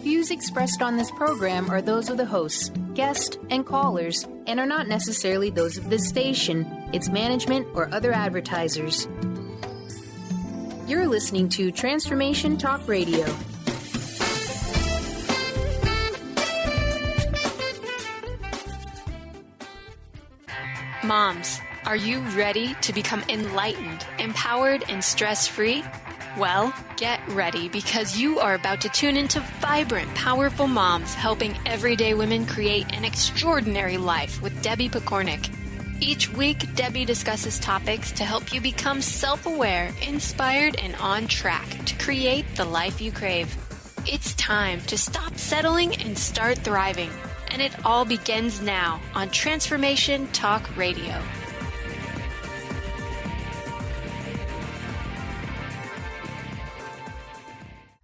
views expressed on this program are those of the hosts, guests, and callers, and are not necessarily those of this station, its management, or other advertisers. You're listening to Transformation Talk Radio. Moms, are you ready to become enlightened, empowered, and stress-free? Well, get ready because you are about to tune into Vibrant, Powerful Moms, helping everyday women create an extraordinary life with Debbie Pokornik. Each week, Debbie discusses topics to help you become self-aware, inspired, and on track to create the life you crave. It's time to stop settling and start thriving. And it all begins now on Transformation Talk Radio.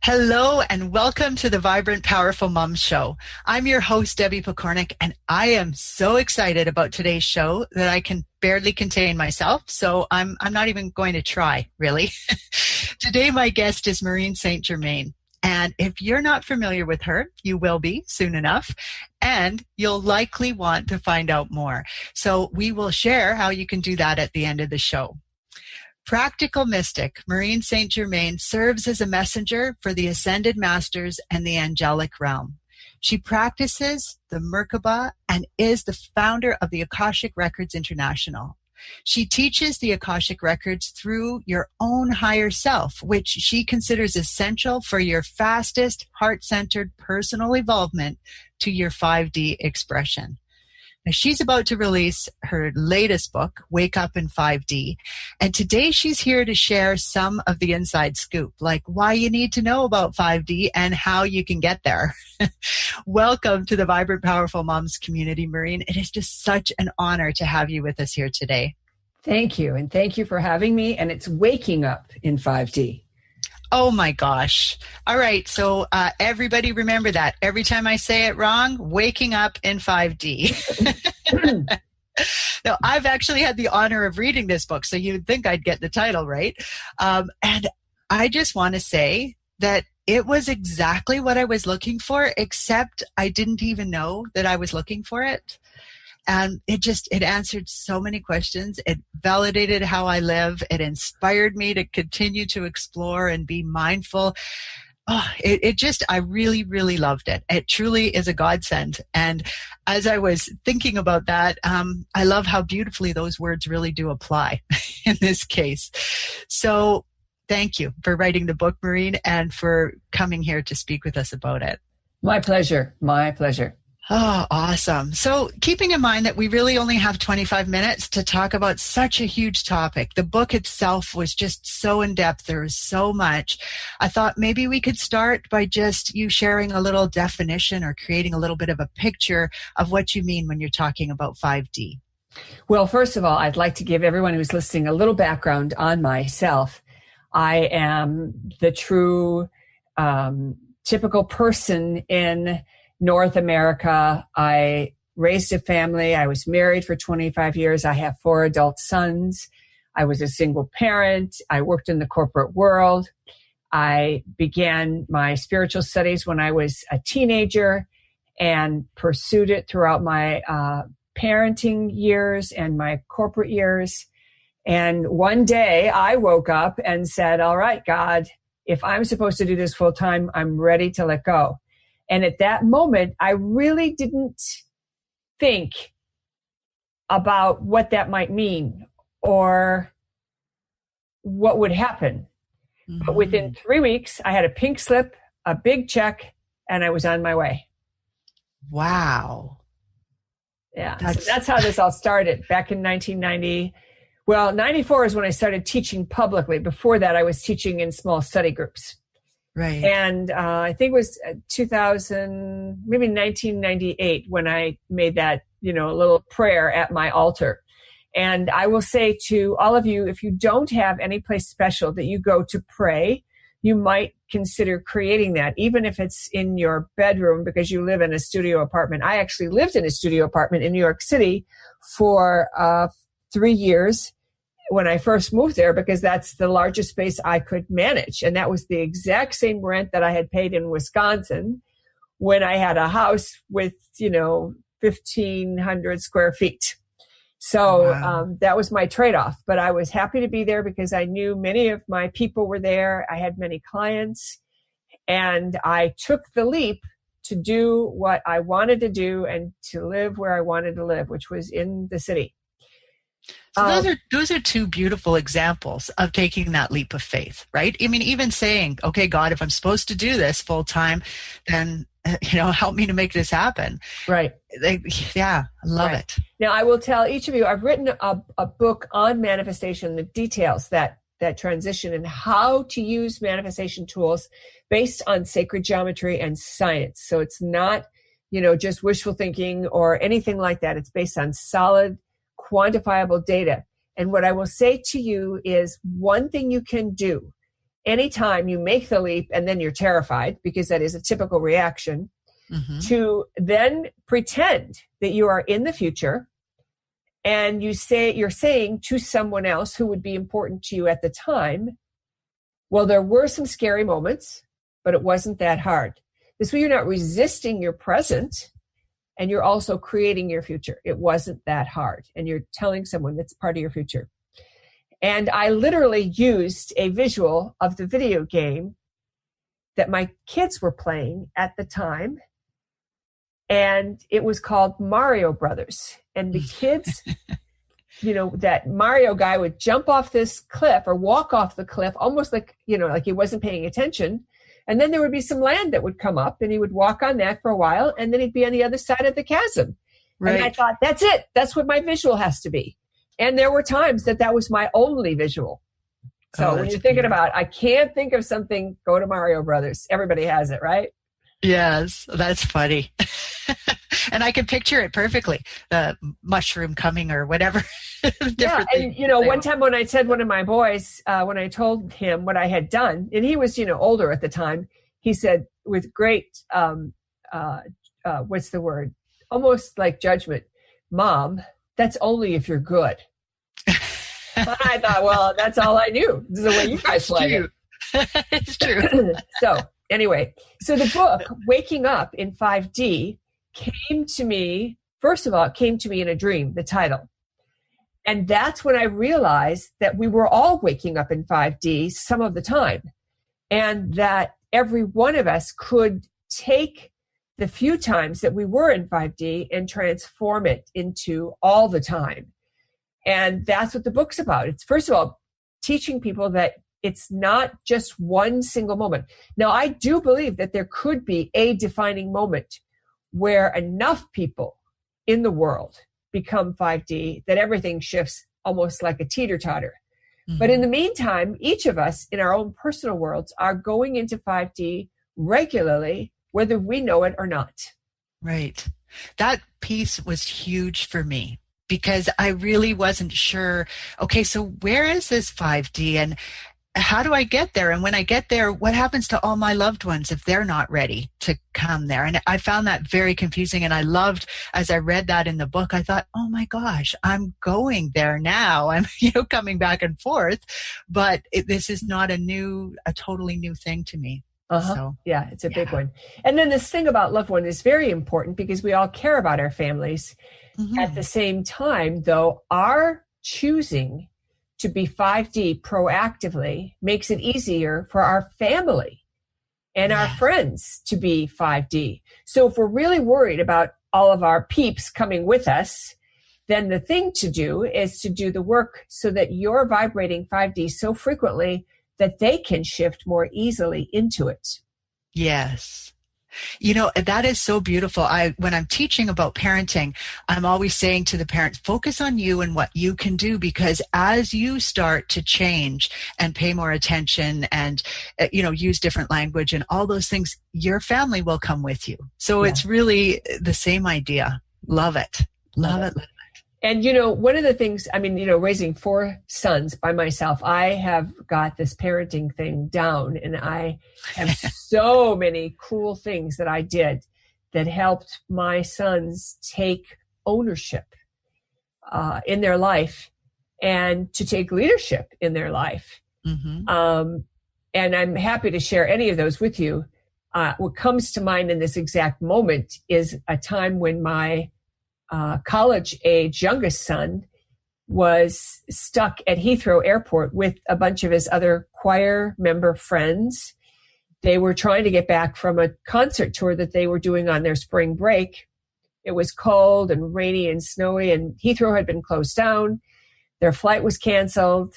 Hello and welcome to the Vibrant Powerful Moms Show. I'm your host, Debbie Pokornik, and I am so excited about today's show that I can barely contain myself, so I'm not even going to try, really. Today, my guest is Maureen St. Germain, and if you're not familiar with her, you will be soon enough, and you'll likely want to find out more. So we will share how you can do that at the end of the show. Practical mystic, Maureen St. Germain serves as a messenger for the Ascended Masters and the Angelic Realm. She practices the Merkaba and is the founder of the Akashic Records International. She teaches the Akashic Records through your own higher self, which she considers essential for your fastest, heart-centered personal evolvement to your 5D expression. Now, she's about to release her latest book, Wake Up in 5D, and today she's here to share some of the inside scoop, like why you need to know about 5D and how you can get there. Welcome to the Vibrant Powerful Moms community, Maureen. It is just such an honor to have you with us here today. Thank you, and thank you for having me, and it's Waking Up in 5D. Oh my gosh. All right. So everybody remember that. Every time I say it wrong, waking up in 5D. Now, I've actually had the honor of reading this book, so you'd think I'd get the title right. And I just want to say that it was exactly what I was looking for, except I didn't even know that I was looking for it. And it answered so many questions. It validated how I live. It inspired me to continue to explore and be mindful. Oh, I really, really loved it. It truly is a godsend. And as I was thinking about that, I love how beautifully those words really do apply in this case. So thank you for writing the book, Maureen, and for coming here to speak with us about it. My pleasure. My pleasure. Oh, awesome. So keeping in mind that we really only have 25 minutes to talk about such a huge topic, the book itself was just so in-depth. There was so much. I thought maybe we could start by just you sharing a little definition or creating a little bit of a picture of what you mean when you're talking about 5D. Well, first of all, I'd like to give everyone who's listening a little background on myself. I am the true typical person in North America. I raised a family. I was married for 25 years. I have 4 adult sons. I was a single parent. I worked in the corporate world. I began my spiritual studies when I was a teenager and pursued it throughout my parenting years and my corporate years. And one day I woke up and said, all right, God, if I'm supposed to do this full time, I'm ready to let go. And at that moment, I really didn't think about what that might mean or what would happen. Mm-hmm. But within 3 weeks, I had a pink slip, a big check, and I was on my way. Wow. Yeah. So that's how this all started back in 1990. Well, 94 is when I started teaching publicly. Before that, I was teaching in small study groups. Right. And I think it was 2000, maybe 1998 when I made that, little prayer at my altar. And I will say to all of you, if you don't have any place special that you go to pray, you might consider creating that, even if it's in your bedroom because you live in a studio apartment. I actually lived in a studio apartment in New York City for 3 years when I first moved there because that's the largest space I could manage. And that was the exact same rent that I had paid in Wisconsin when I had a house with, 1,500 square feet. So that was my trade-off. But I was happy to be there because I knew many of my people were there. I had many clients. And I took the leap to do what I wanted to do and to live where I wanted to live, which was in the city. So those are two beautiful examples of taking that leap of faith, right? I mean, even saying, okay, God, if I'm supposed to do this full time, then, help me to make this happen. Right. Yeah, I love it. Now, I will tell each of you, I've written a book on manifestation, the details that transition and how to use manifestation tools based on sacred geometry and science. So it's not, just wishful thinking or anything like that. It's based on solid, quantifiable data. And what I will say to you is one thing you can do anytime you make the leap and then you're terrified, because that is a typical reaction, to then pretend that you are in the future and you're saying to someone else who would be important to you at the time, well, there were some scary moments, but it wasn't that hard. This way you're not resisting your present and you're also creating your future. It wasn't that hard. And you're telling someone that's part of your future. And I literally used a visual of the video game that my kids were playing at the time. And it was called Mario Brothers. And the kids, that Mario guy would jump off this cliff or walk off the cliff, almost like he wasn't paying attention. And then there would be some land that would come up and he would walk on that for a while. And then he'd be on the other side of the chasm. Right. And I thought, that's it. That's what my visual has to be. And there were times that was my only visual. So when you're thinking about, I can't think of something, go to Mario Brothers. Everybody has it, right? Yes, that's funny. And I can picture it perfectly. The mushroom coming or whatever. Yeah, and one time when I said one of my boys, when I told him what I had done, and he was, older at the time, he said with great, what's the word? Almost like judgment, Mom, that's only if you're good. I thought, well, that's all I knew. This is the way you guys play it. It's true. So anyway, the book, Waking Up in 5D, came to me in a dream, the title. And that's when I realized that we were all waking up in 5D some of the time. And that every one of us could take the few times that we were in 5D and transform it into all the time. And that's what the book's about. It's, first of all, teaching people that it's not just one single moment. Now, I do believe that there could be a defining moment where enough people in the world become 5D that everything shifts almost like a teeter-totter. Mm-hmm. But in the meantime, each of us in our own personal worlds are going into 5D regularly, whether we know it or not. Right. That piece was huge for me because I really wasn't sure, okay, so where is this 5D and how do I get there? And when I get there, what happens to all my loved ones if they're not ready to come there? And I found that very confusing. And I loved, as I read that in the book, I thought, oh my gosh, I'm going there now. I'm, coming back and forth, but this is not a totally new thing to me. Uh-huh. So, yeah, it's a big one. And then this thing about loved one is very important because we all care about our families. Mm-hmm. At the same time, though, our choosing to be 5D proactively makes it easier for our family and our friends to be 5D. So if we're really worried about all of our peeps coming with us, then the thing to do is to do the work so that you're vibrating 5D so frequently that they can shift more easily into it. Yes. That is so beautiful. When I'm teaching about parenting, I'm always saying to the parents, focus on you and what you can do, because as you start to change and pay more attention and, use different language and all those things, your family will come with you. So It's really the same idea. Love it. Love it. And, one of the things, raising 4 sons by myself, I have got this parenting thing down, and I have so many cool things that I did that helped my sons take ownership in their life and to take leadership in their life. Mm-hmm. And I'm happy to share any of those with you. what comes to mind in this exact moment is a time when my college-age youngest son was stuck at Heathrow Airport with a bunch of his other choir member friends. They were trying to get back from a concert tour that they were doing on their spring break. It was cold and rainy and snowy, and Heathrow had been closed down. Their flight was canceled.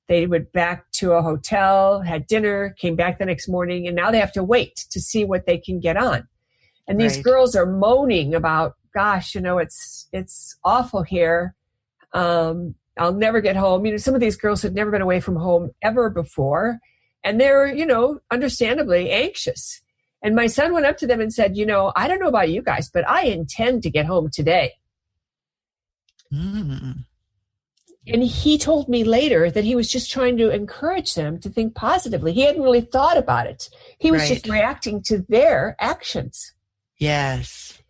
They went back to a hotel, had dinner, came back the next morning, and now they have to wait to see what they can get on. And these girls are moaning about, gosh, it's awful here. I'll never get home. Some of these girls had never been away from home ever before. And they're, understandably anxious. And my son went up to them and said, I don't know about you guys, but I intend to get home today. Mm. And he told me later that he was just trying to encourage them to think positively. He hadn't really thought about it. He was just reacting to their actions. Yes.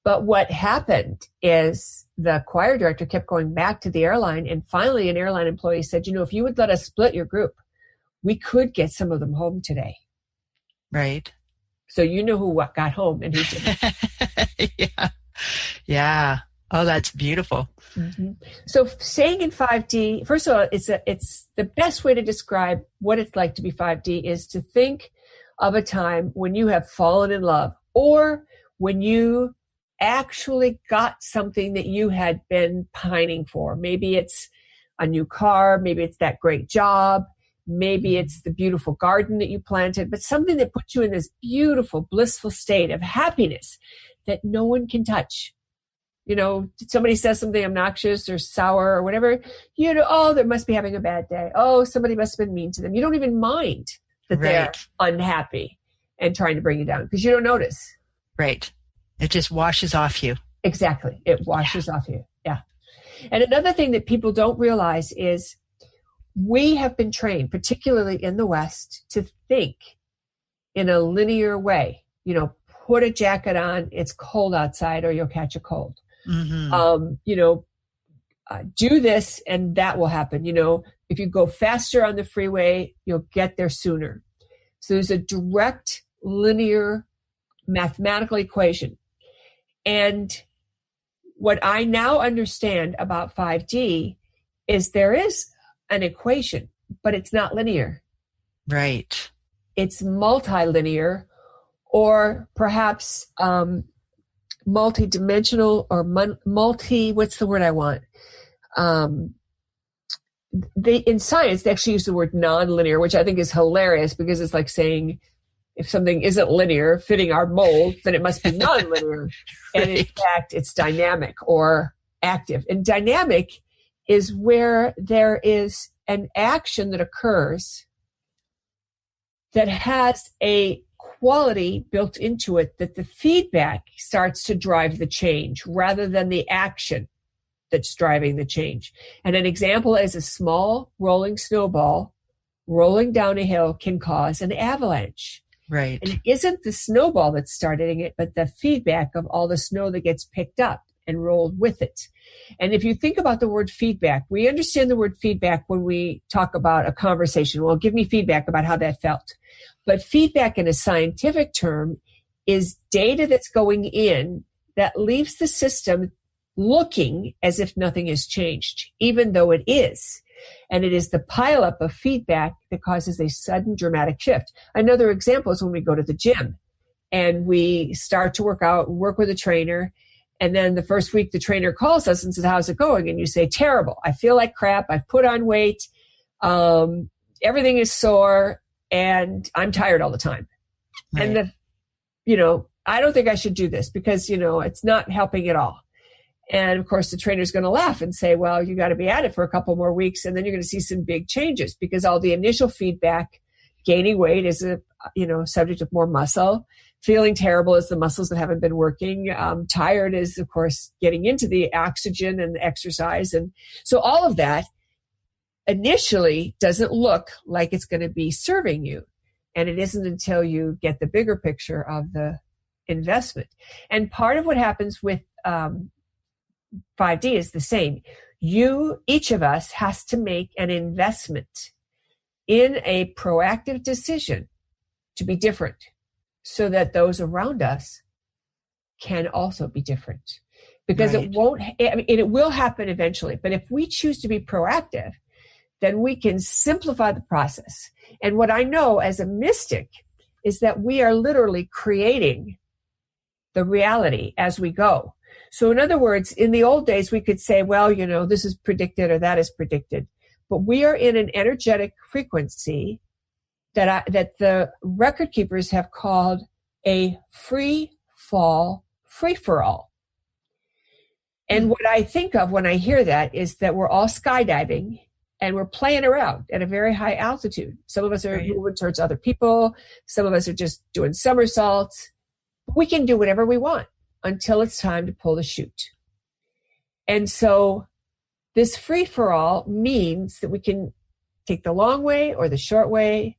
But what happened is the choir director kept going back to the airline, and finally an airline employee said, if you would let us split your group, we could get some of them home today. Right. So who got home and who didn't. Yeah. Yeah. Oh, that's beautiful. Mm-hmm. So staying in 5D, first of all, it's the best way to describe what it's like to be 5D is to think of a time when you have fallen in love, or when you actually got something that you had been pining for. Maybe it's a new car, maybe it's that great job, maybe it's the beautiful garden that you planted, but something that puts you in this beautiful, blissful state of happiness that no one can touch. Somebody says something obnoxious or sour or whatever, oh, they must be having a bad day. Oh, somebody must have been mean to them. You don't even mind that they're unhappy and trying to bring you down because you don't notice. Right. It just washes off you. Exactly. It washes off you. Yeah. And another thing that people don't realize is we have been trained, particularly in the West, to think in a linear way. Put a jacket on, it's cold outside, or you'll catch a cold. Mm-hmm. Do this and that will happen. If you go faster on the freeway, you'll get there sooner. So there's a direct linear mathematical equation. And what I now understand about 5D is there is an equation, but it's not linear. Right. It's multilinear, or perhaps multidimensional, or what's the word I want? In science, they actually use the word nonlinear, which I think is hilarious because it's like saying if something isn't linear, fitting our mold, then it must be nonlinear. And in fact, it's dynamic or active. And dynamic is where there is an action that occurs that has a quality built into it, that the feedback starts to drive the change rather than the action that's driving the change. And an example is a small rolling snowball rolling down a hill can cause an avalanche. Right. And it isn't the snowball that's starting it, but the feedback of all the snow that gets picked up and rolled with it. And if you think about the word feedback, we understand the word feedback when we talk about a conversation. Well, give me feedback about how that felt. But feedback in a scientific term is data that's going in that leaves the system looking as if nothing has changed, even though it is. And it is the pileup of feedback that causes a sudden dramatic shift. Another example is when we go to the gym and we start to work out, work with a trainer, and then the first week the trainer calls us and says, how's it going? And you say, terrible. I feel like crap. I've put on weight. Everything is sore and I'm tired all the time. Right. And I don't think I should do this because, it's not helping at all. And of course, the trainer's going to laugh and say, well, you got to be at it for a couple more weeks. And then you're going to see some big changes because all the initial feedback, gaining weight is a, subject of more muscle. Feeling terrible is the muscles that haven't been working. Tired is, of course, getting into the oxygen and the exercise. And so all of that initially doesn't look like it's going to be serving you. And it isn't until you get the bigger picture of the investment. And part of what happens with 5D is the same. Each of us has to make an investment in a proactive decision to be different. so that those around us can also be different. Because Right. it won't, I mean, it will happen eventually. But if we choose to be proactive, then we can simplify the process. And what I know as a mystic is that we are literally creating the reality as we go. So in other words, in the old days, we could say, well, you know, this is predicted or that is predicted. But we are in an energetic frequency that the record keepers have called a free fall, free for all. And what I think of when I hear that is that we're all skydiving and we're playing around at a very high altitude. Some of us are moving towards other people. Some of us are just doing somersaults. We can do whatever we want until it's time to pull the chute. And so this free for all means that we can take the long way or the short way.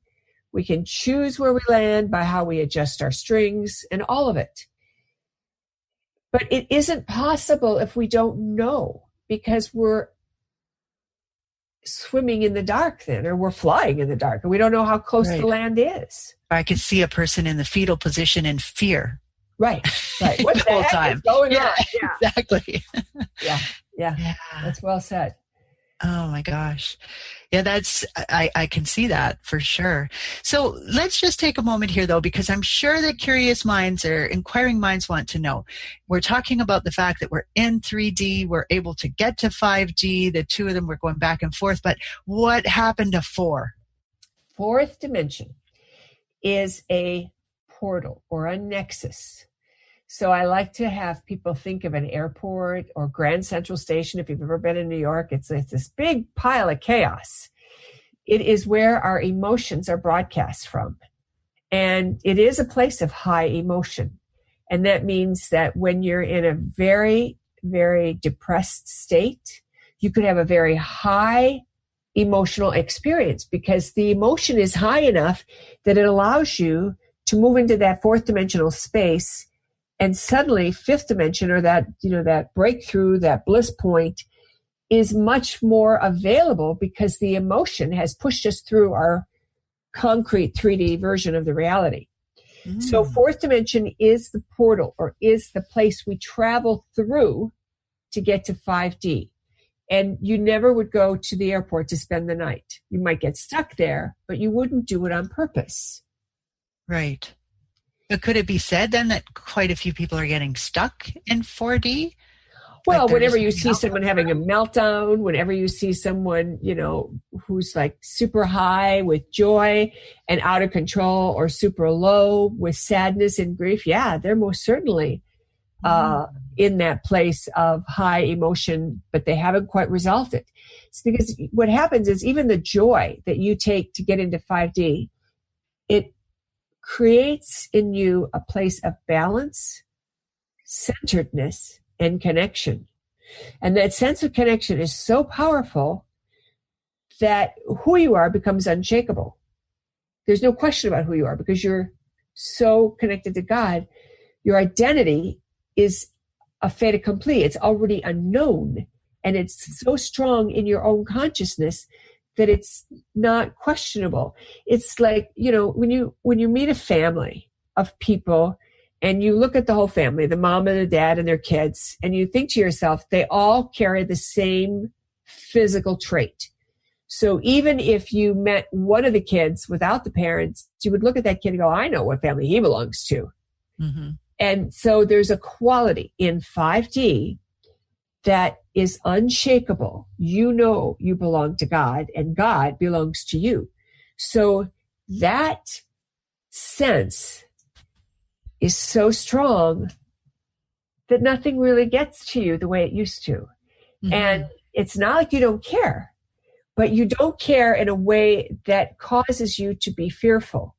We can choose where we land by how we adjust our strings and all of it. But it isn't possible if we don't know, because we're swimming in the dark then, or we're flying in the dark, and we don't know how close the land is. I could see a person in the fetal position in fear. Right. What the whole time is going on? Yeah, exactly. Yeah. That's well said. Oh my gosh. Yeah, I can see that for sure. So let's just take a moment here though, because I'm sure that curious minds or inquiring minds want to know. We're talking about the fact that we're in 3D, we're able to get to 5D, the two of them were going back and forth, but what happened to 4? Fourth dimension is a portal or a nexus. So I like to have people think of an airport or Grand Central Station. If you've ever been in New York, it's this big pile of chaos. It is where our emotions are broadcast from. And it is a place of high emotion. And that means that when you're in a very, very depressed state, you could have a very high emotional experience, because the emotion is high enough that it allows you to move into that fourth dimensional space. And suddenly fifth dimension, or that, you know, that breakthrough, that bliss point, is much more available because the emotion has pushed us through our concrete 3D version of the reality. So fourth dimension is the portal, or is the place we travel through to get to 5D. And you never would go to the airport to spend the night. You might get stuck there, but you wouldn't do it on purpose. Right. But could it be said then that quite a few people are getting stuck in 4D? Well, whenever you see someone having a meltdown, whenever you see someone, you know, who's like super high with joy and out of control, or super low with sadness and grief, yeah, they're most certainly in that place of high emotion, but they haven't quite resolved it. It's because what happens is even the joy that you take to get into 5D, it creates in you a place of balance, centeredness, and connection. And that sense of connection is so powerful that who you are becomes unshakable. There's no question about who you are, because you're so connected to God. Your identity is a fait accompli. It's already unknown, and it's so strong in your own consciousness that it's not questionable. It's like, you know, when you meet a family of people and you look at the whole family, the mom and the dad and their kids, and you think to yourself, they all carry the same physical trait. So even if you met one of the kids without the parents, you would look at that kid and go, I know what family he belongs to. Mm-hmm. And so there's a quality in 5D that is unshakable. You know you belong to God, and God belongs to you. So that sense is so strong that nothing really gets to you the way it used to. Mm-hmm. And it's not like you don't care, but you don't care in a way that causes you to be fearful.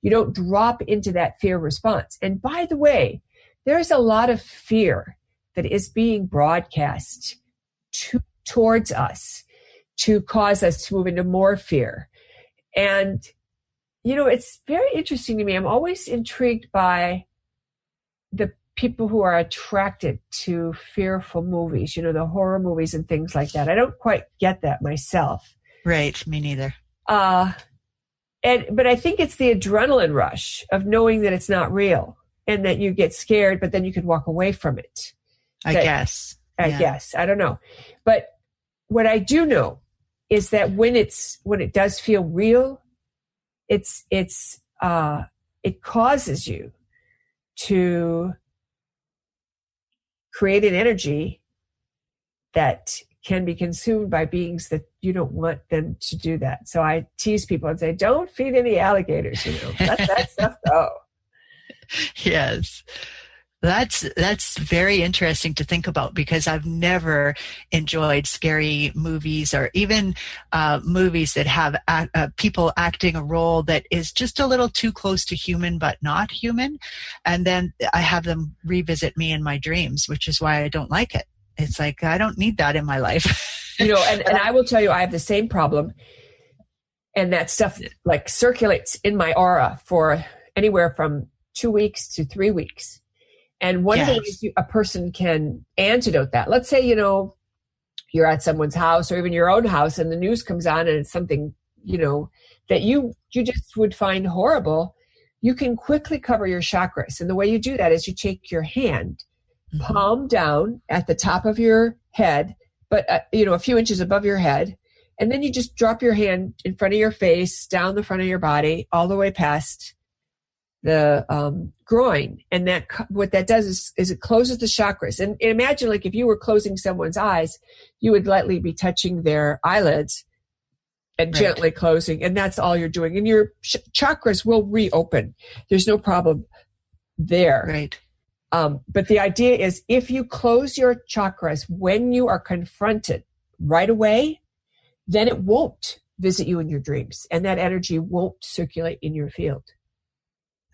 You don't drop into that fear response. And by the way, there's a lot of fear that is being broadcast towards us to cause us to move into more fear. And, you know, it's very interesting to me. I'm always intrigued by the people who are attracted to fearful movies, you know, the horror movies and things like that. I don't quite get that myself. Right. Me neither. But I think it's the adrenaline rush of knowing that it's not real and that you get scared, but then you can walk away from it. I guess. I don't know. But what I do know is that when it does feel real, it causes you to create an energy that can be consumed by beings that you don't want them to do that. So I tease people and say, don't feed any alligators, let that stuff go. Yes. That's very interesting to think about, because I've never enjoyed scary movies, or even movies that have people acting a role that is just a little too close to human but not human. And then I have them revisit me in my dreams, which is why I don't like it. It's like, I don't need that in my life. And I will tell you, I have the same problem. And that stuff like circulates in my aura for anywhere from 2 weeks to 3 weeks. And one of the ways a person can antidote that, let's say, you're at someone's house or even your own house and the news comes on and it's something, that you just would find horrible. You can quickly cover your chakras. And the way you do that is you take your hand, palm down at the top of your head, but, a few inches above your head. And then you just drop your hand in front of your face, down the front of your body, all the way past the groin. And what that does is it closes the chakras. And imagine, like, if you were closing someone's eyes, you would lightly be touching their eyelids and gently closing. And that's all you're doing. And your chakras will reopen. There's no problem there. Right. But the idea is, if you close your chakras when you are confronted right away, then it won't visit you in your dreams. And that energy won't circulate in your field.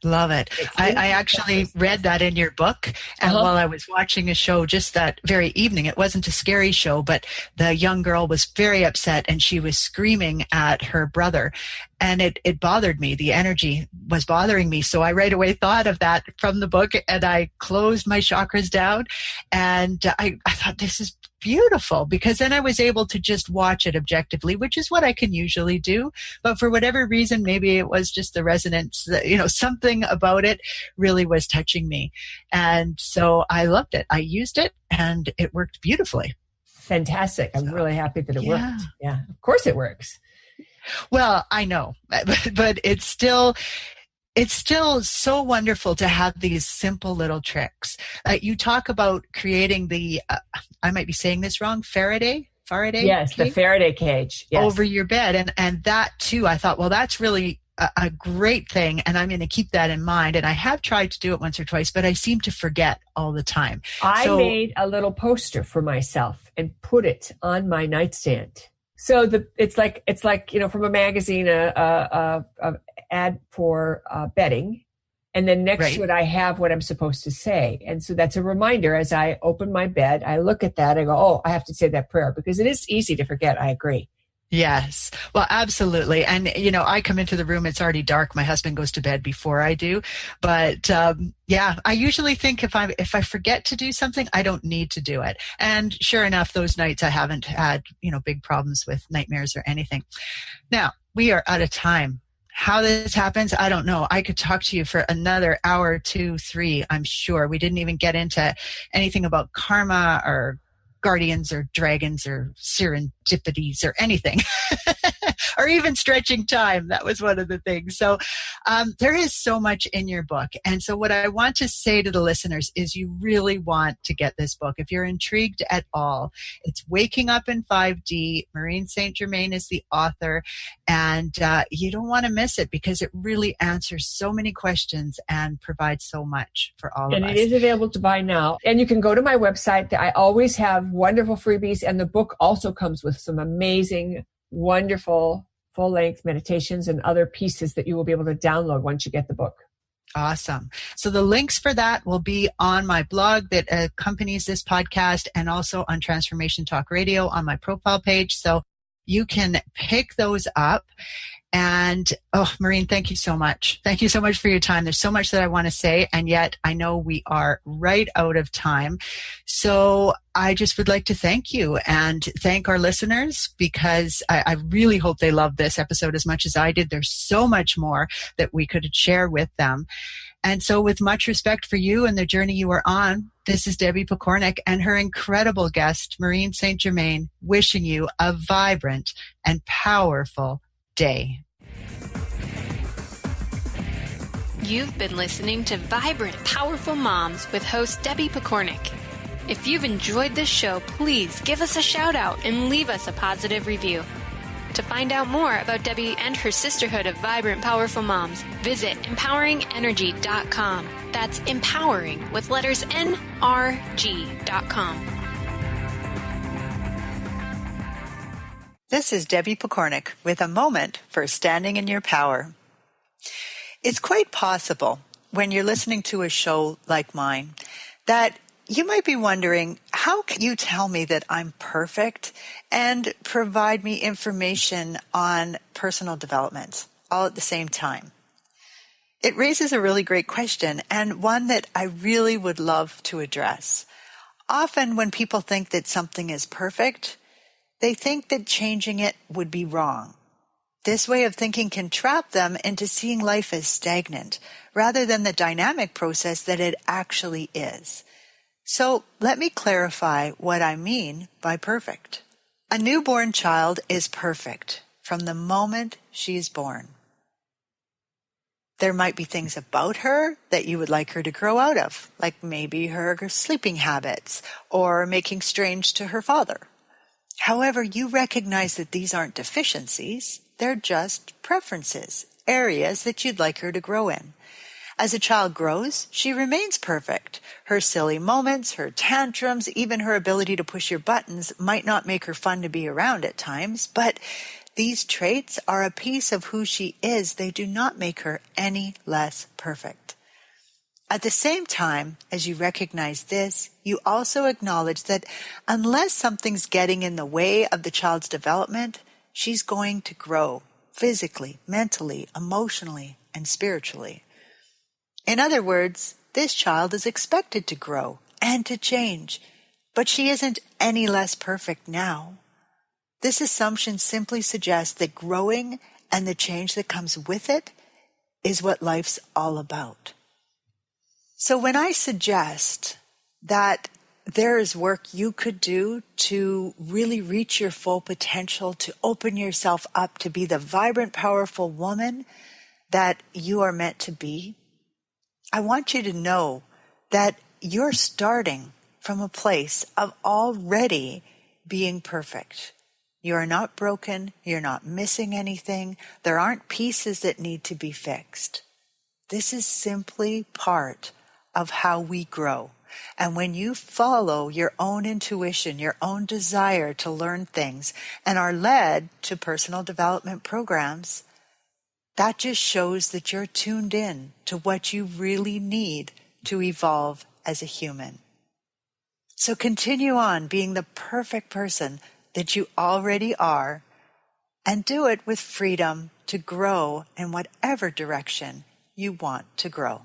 Love it. I actually read that in your book. And while I was watching a show just that very evening, it wasn't a scary show, but the young girl was very upset and she was screaming at her brother. And it bothered me. The energy was bothering me. So I right away thought of that from the book, and I closed my chakras down. And I thought, this is beautiful, because then I was able to just watch it objectively, which is what I can usually do. But for whatever reason, maybe it was just the resonance, something about it really was touching me. And so I loved it. I used it and it worked beautifully. Fantastic. I'm really happy that it worked. Yeah, of course it works. Well, I know, but it's still so wonderful to have these simple little tricks. You talk about creating the, I might be saying this wrong, Faraday yes, cage? The Faraday cage. Yes. Over your bed. And that too, I thought, well, that's really a great thing. And I'm going to keep that in mind. And I have tried to do it once or twice, but I seem to forget all the time. I made a little poster for myself and put it on my nightstand. So it's like from a magazine, a ad for bedding, and then next to it I have what I'm supposed to say, and so that's a reminder. As I open my bed, I look at that, I go, oh, I have to say that prayer, because it is easy to forget. I agree. Yes. Well, absolutely. And, I come into the room, it's already dark. My husband goes to bed before I do. But, I usually think if I forget to do something, I don't need to do it. And sure enough, those nights I haven't had, big problems with nightmares or anything. Now, we are out of time. How this happens, I don't know. I could talk to you for another hour, 2, 3, I'm sure. We didn't even get into anything about karma or guardians or dragons or serendipities or anything, or even stretching time. That was one of the things. So there is so much in your book. And so what I want to say to the listeners is, you really want to get this book. If you're intrigued at all, it's Waking Up in 5D. Maureen St. Germain is the author, and you don't want to miss it, because it really answers so many questions and provides so much for all of us. And it is available to buy now. And you can go to my website. I always have wonderful freebies, and the book also comes with some amazing, wonderful full-length meditations and other pieces that you will be able to download once you get the book. Awesome. So the links for that will be on my blog that accompanies this podcast, and also on Transformation Talk Radio on my profile page. So you can pick those up. And, Maureen, thank you so much. Thank you so much for your time. There's so much that I want to say, and yet I know we are right out of time. So I just would like to thank you and thank our listeners, because I really hope they loved this episode as much as I did. There's so much more that we could share with them. And so with much respect for you and the journey you are on, this is Debbie Pokornik and her incredible guest, Maureen St. Germain, wishing you a vibrant and powerful day. You've been listening to Vibrant, Powerful Moms with host Debbie Pokornik. If you've enjoyed this show, please give us a shout out and leave us a positive review. To find out more about Debbie and her sisterhood of Vibrant, Powerful Moms, visit empoweringenergy.com. That's empowering with letters NRG.com. This is Debbie Pokornik with a moment for standing in your power. It's quite possible when you're listening to a show like mine that you might be wondering, how can you tell me that I'm perfect and provide me information on personal development all at the same time? It raises a really great question, and one that I really would love to address. Often when people think that something is perfect, they think that changing it would be wrong. This way of thinking can trap them into seeing life as stagnant, rather than the dynamic process that it actually is. So let me clarify what I mean by perfect. A newborn child is perfect from the moment she is born. There might be things about her that you would like her to grow out of, like maybe her sleeping habits or making strange to her father. However, you recognize that these aren't deficiencies, they're just preferences, areas that you'd like her to grow in. As a child grows, she remains perfect. Her silly moments, her tantrums, even her ability to push your buttons might not make her fun to be around at times, but these traits are a piece of who she is. They do not make her any less perfect. At the same time, as you recognize this, you also acknowledge that unless something's getting in the way of the child's development, she's going to grow physically, mentally, emotionally, and spiritually. In other words, this child is expected to grow and to change, but she isn't any less perfect now. This assumption simply suggests that growing and the change that comes with it is what life's all about. So when I suggest that there is work you could do to really reach your full potential, to open yourself up to be the vibrant, powerful woman that you are meant to be, I want you to know that you're starting from a place of already being perfect. You are not broken. You're not missing anything. There aren't pieces that need to be fixed. This is simply part of how we grow. And when you follow your own intuition, your own desire to learn things, and are led to personal development programs, that just shows that you're tuned in to what you really need to evolve as a human. So continue on being the perfect person that you already are, and do it with freedom to grow in whatever direction you want to grow.